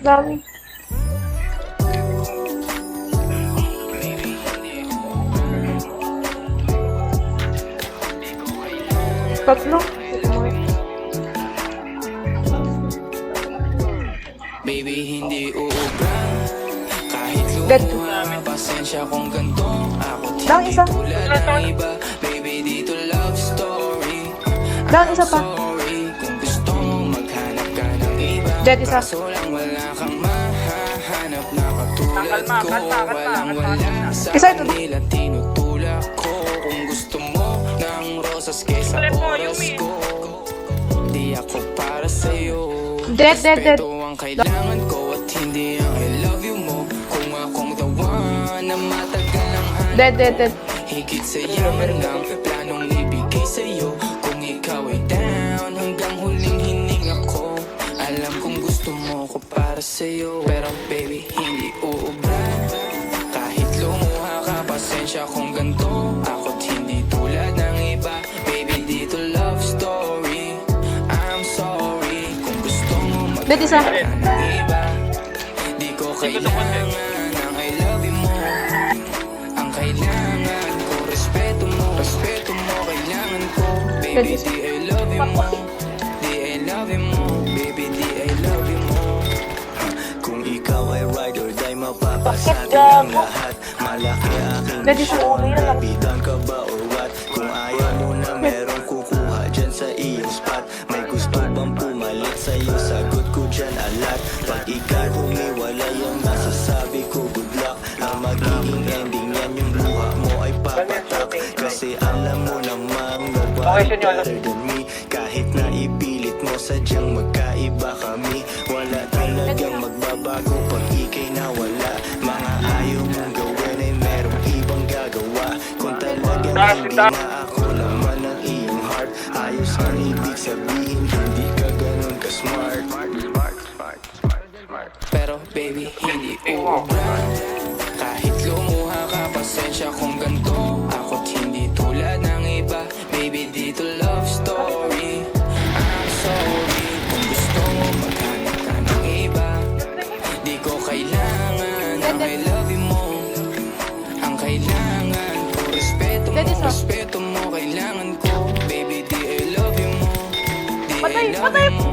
Dami. Tatlo. Baby, hindi uubra kahit Dead. lumaman pasensya kung ganito. Ako't Down hindi isa. tulad ng iba. Baby, dito love story. Down isa pa. Sorry kung gusto mo maghanap ka ng iba. Dead isa. Kaso lang wala kang mahahanap na katulad ko. Walang sa Isa ito. kanila tinutulak ko. Kung gusto mo ng rosas kesa oras ko, di ako para sa'yo. Dead. Respeto ang kailangan ko at hindi ang I love you mo. Kung akong the one na matagal ang hanap Dead. higit sa yaman ng planong ibigay sa'yo. Kung ikaw ay down hanggang huling hininga ko, alam kong gusto mo ko para sa'yo. Pero baby, hindi uubra kahit lumuha ka, pasensya kung ganito. Ako't hindi tulad ng iba. Baby, dito love story. I'm sorry kung gusto mo Dead isa. maghanap ka ng iba. Di ko kailangan ang I love you mo. Ang kailangan ko respeto mo. Respeto mo kailangan ko. Baby, di I love you mo. Di I love you mo. Baby, di I love you mo. Kung ikaw ay ride or die, mapapasabi ang lahat. Malaki aking Dead isa. Lapitan ka ba or what? Kung ayaw mo na merong kukuha dyan sa iyong spot. May gusto bang pumalit sa'yo? Sagot ko dyan alat. Pag ikaw humiwalay ang masasabi ko good luck. Ang magiging ending yan yung luha mo ay papatak. Kasi alam mo namang nobody better than me. Kahit na ipilit mo sadyang magkaiba kami. Wala talagang magbabago pag ikay nawala. Mga ayaw mong gawin ay merong ibang gagawa. Kung talagang hindi na ako laman ng iyong heart, ayos ang ibig sabihin, hindi ka ganun ka-smart. Pero baby, hindi uubra kahit lumuha ka, pasensya kung ganito. Ako't hindi tulad ng iba. Baby, dito love story. I'm sorry kung gusto mo maghanap ka ng iba. Di ko kailangan ang I love you mo. Ang kailangan ko respeto mo. Respeto mo kailangan ko. Baby, di I love you mo. Di I love you mo.